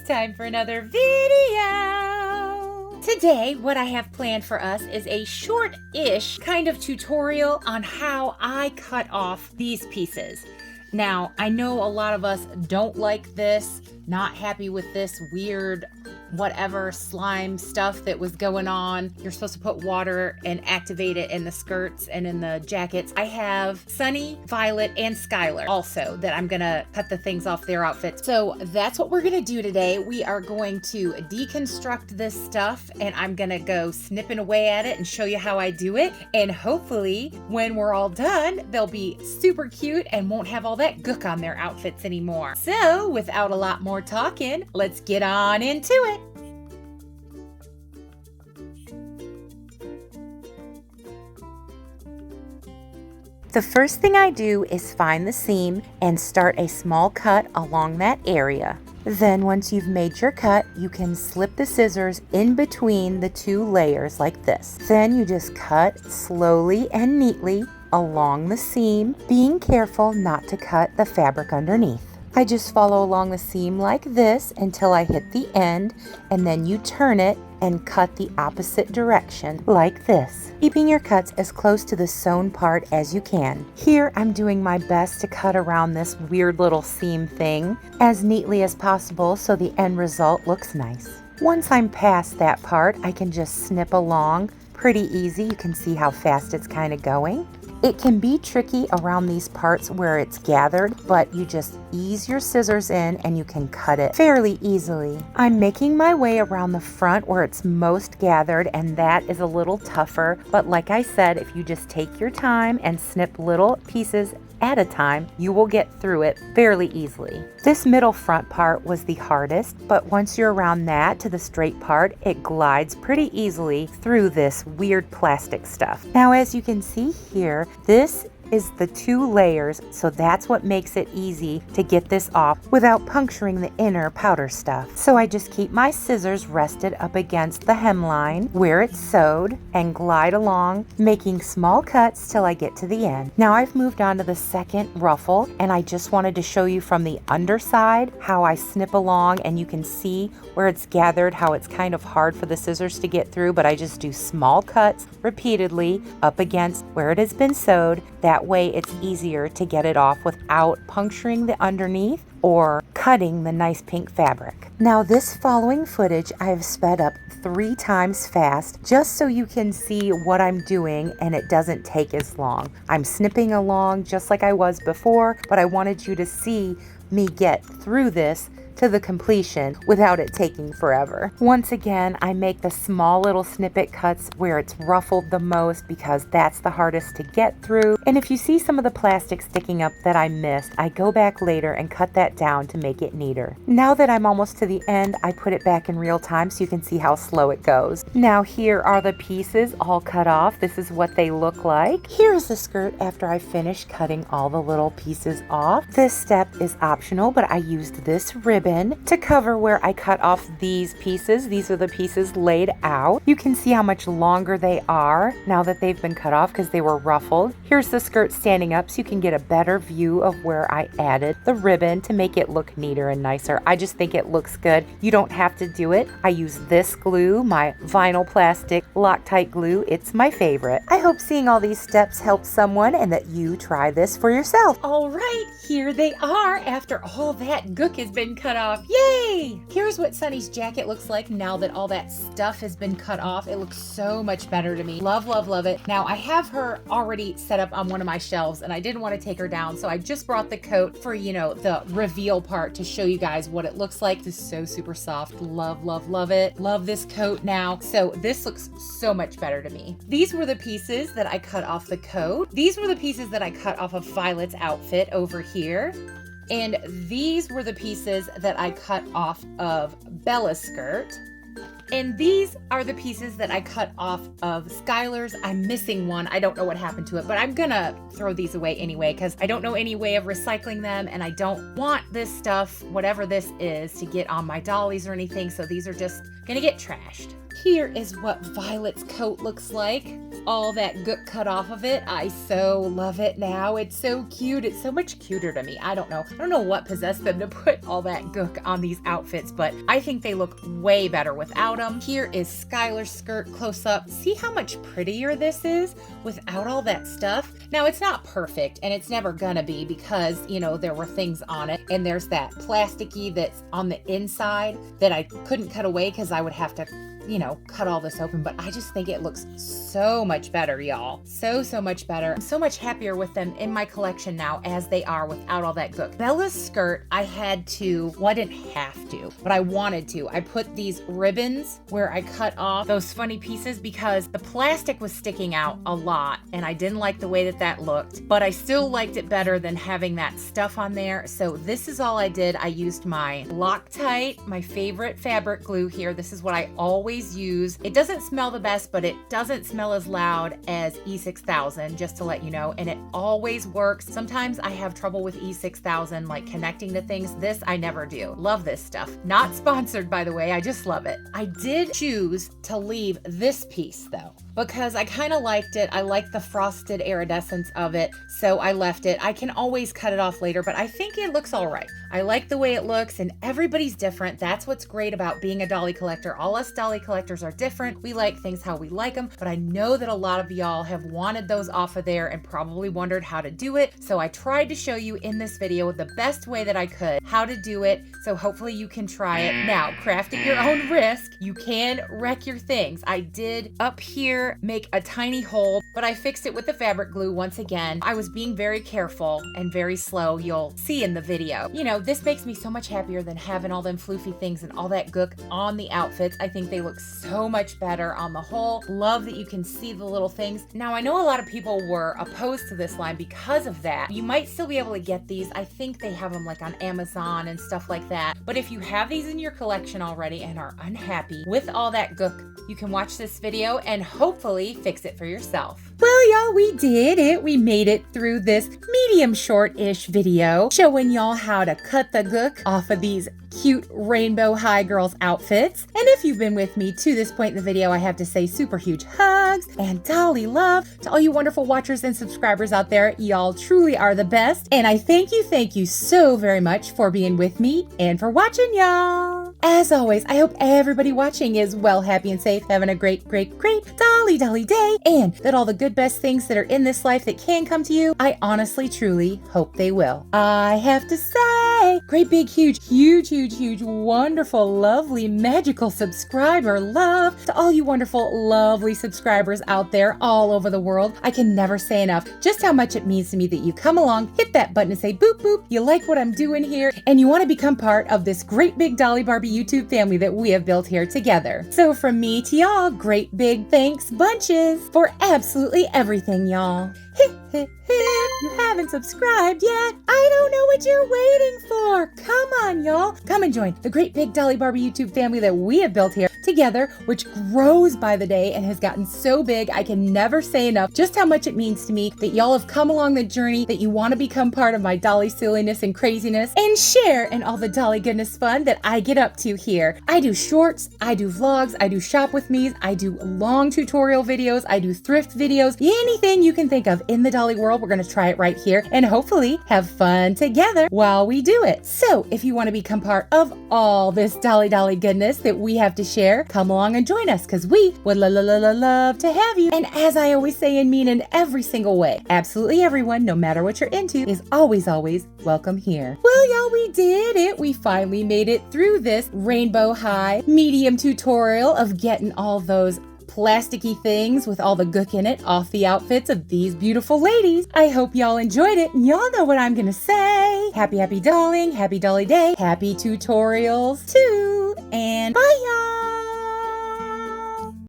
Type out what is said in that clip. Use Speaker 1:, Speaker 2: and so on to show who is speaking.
Speaker 1: it's time for another video. Today, what I have planned for us is a short-ish kind of tutorial on how I cut off these pieces. Now, I know a lot of us don't like this, not happy with this weird whatever slime stuff that was going on. You're supposed to put water and activate it in the skirts and in the jackets. I have Sunny, Violet, and Skylar also that I'm gonna cut the things off their outfits. So that's what we're gonna do today. We are going to deconstruct this stuff and I'm gonna go snipping away at it and show you how I do it. And hopefully when we're all done, they'll be super cute and won't have all that gook on their outfits anymore. So without a lot more talking, let's get on into it. The first thing I do is find the seam and start a small cut along that area. Then once you've made your cut, you can slip the scissors in between the two layers like this. Then you just cut slowly and neatly along the seam, being careful not to cut the fabric underneath. I just follow along the seam like this until I hit the end, and then you turn it and cut the opposite direction like this, keeping your cuts as close to the sewn part as you can. Here I'm doing my best to cut around this weird little seam thing as neatly as possible so the end result looks nice. Once I'm past that part, I can just snip along pretty easy. You can see how fast it's kind of going. It can be tricky around these parts where it's gathered, but you just ease your scissors in and you can cut it fairly easily. I'm making my way around the front where it's most gathered, and that is a little tougher, but like I said, if you just take your time and snip little pieces at a time, you will get through it fairly easily. This middle front part was the hardest, but once you're around that to the straight part, it glides pretty easily through this weird plastic stuff. Now, as you can see here, this is the two layers, so that's what makes it easy to get this off without puncturing the inner powder stuff. So I just keep my scissors rested up against the hemline where it's sewed and glide along, making small cuts till I get to the end. Now I've moved on to the second ruffle, and I just wanted to show you from the underside how I snip along, and you can see where it's gathered, how it's kind of hard for the scissors to get through, but I just do small cuts repeatedly up against where it has been sewed. That way it's easier to get it off without puncturing the underneath or cutting the nice pink fabric. Now this following footage I have sped up 3 times fast just so you can see what I'm doing and it doesn't take as long. I'm snipping along just like I was before, but I wanted you to see me get through this to the completion without it taking forever. Once again, I make the small little snippet cuts where it's ruffled the most because that's the hardest to get through. And if you see some of the plastic sticking up that I missed, I go back later and cut that down to make it neater. Now that I'm almost to the end, I put it back in real time so you can see how slow it goes. Now here are the pieces all cut off. This is what they look like. Here's the skirt after I finished cutting all the little pieces off. This step is optional, but I used this ribbon to cover where I cut off these pieces. These are the pieces laid out. You can see how much longer they are now that they've been cut off because they were ruffled. Here's the skirt standing up so you can get a better view of where I added the ribbon to make it look neater and nicer. I just think it looks good. You don't have to do it. I use this glue, my vinyl plastic Loctite glue. It's my favorite. I hope seeing all these steps helps someone and that you try this for yourself. All right, here they are after all that gook has been cut off. Yay! Here's what Sunny's jacket looks like now that all that stuff has been cut off. It looks so much better to me. Love, love, love it. Now I have her already set up on one of my shelves and I didn't want to take her down, so I just brought the coat for, you know, the reveal part to show you guys what it looks like. This is so super soft. Love, love, love it. Love this coat now. So this looks so much better to me. These were the pieces that I cut off the coat. These were the pieces that I cut off of Violet's outfit over here. And these were the pieces that I cut off of Bella's skirt. And these are the pieces that I cut off of Skylar's. I'm missing one. I don't know what happened to it, but I'm gonna throw these away anyway because I don't know any way of recycling them and I don't want this stuff, whatever this is, to get on my dollies or anything. So these are just gonna get trashed. Here is what Violet's coat looks like. all that gook cut off of it. I so love it now. It's so cute. It's so much cuter to me. I don't know what possessed them to put all that gook on these outfits, but I think they look way better without them. Here is Skylar's skirt close up. See how much prettier this is without all that stuff? Now, it's not perfect, and it's never gonna be because, you know, there were things on it, and there's that plasticky that's on the inside that I couldn't cut away because I would have to, you know, cut all this open, but I just think it looks so much better, y'all. So much better. I'm so much happier with them in my collection now as they are without all that gook. Bella's skirt, I had to, well, I didn't have to, but I wanted to. I put these ribbons where I cut off those funny pieces because the plastic was sticking out a lot and I didn't like the way that looked, but I still liked it better than having that stuff on there. So this is all I did. I used my Loctite, my favorite fabric glue here. This is what I always use. It doesn't smell the best, but it doesn't smell as loud as E6000, just to let you know, and it always works. Sometimes I have trouble with E6000, like connecting to things. This I never do. Love this stuff. Not sponsored, by the way. I just love it. I did choose to leave this piece though, because I kind of liked it. I like the frosted iridescence of it, so I left it. I can always cut it off later, but I think it looks all right. I like the way it looks, and everybody's different. That's what's great about being a dolly collector. All us dolly collectors are different. We like things how we like them, but I know that a lot of y'all have wanted those off of there and probably wondered how to do it. So I tried to show you in this video the best way that I could how to do it. So hopefully you can try it. Now, craft at your own risk. You can wreck your things. I did up here make a tiny hole, but I fixed it with the fabric glue once again. I was being very careful and very slow. You'll see in the video. You know, this makes me so much happier than having all them floofy things and all that gook on the outfits. I think they look so much better on the whole. Love that you can see the little things. Now, I know a lot of people were opposed to this line because of that. You might still be able to get these. I think they have them like on Amazon and stuff like that. But if you have these in your collection already and are unhappy with all that gook, you can watch this video and hopefully fix it for yourself. Well, y'all, we did it. We made it through this medium short-ish video showing y'all how to cut the gook off of these cute rainbow high girls outfits. And if you've been with me to this point in the video, I have to say super huge hugs and dolly love to all you wonderful watchers and subscribers out there. Y'all truly are the best. And I thank you so very much for being with me and for watching, y'all. As always, I hope everybody watching is well, happy, and safe, having a great dolly day, and that all the good best things that are in this life that can come to you, I honestly, truly hope they will. I have to say, great big, huge, wonderful, lovely, magical subscriber love to all you wonderful, lovely subscribers out there all over the world. I can never say enough just how much it means to me that you come along, hit that button and say boop boop, you like what I'm doing here, and you want to become part of this great big Dolly Barbie YouTube family that we have built here together. So from me to y'all, great big thanks bunches for absolutely everything, y'all. If you haven't subscribed yet, I don't know what you're waiting for. Come on, y'all. Come and join the great big Dolly Barbie YouTube family that we have built here together, which grows by the day and has gotten so big I can never say enough just how much it means to me that y'all have come along the journey, that you want to become part of my dolly silliness and craziness and share in all the dolly goodness fun that I get up to here. I do shorts, I do vlogs, I do shop with me's, I do long tutorial videos, I do thrift videos, anything you can think of in the dolly world. We're going to try it right here and hopefully have fun together while we do it. So if you want to become part of all this dolly goodness that we have to share, come along and join us because we would love to have you. And as I always say and mean in every single way, absolutely everyone, no matter what you're into, is always welcome here. Well, y'all, we did it. We finally made it through this rainbow high medium tutorial of getting all those plasticky things with all the gook in it off the outfits of these beautiful ladies. I hope y'all enjoyed it, and y'all know what I'm gonna say. Happy dolling, happy dolly day, happy tutorials too, and bye y'all.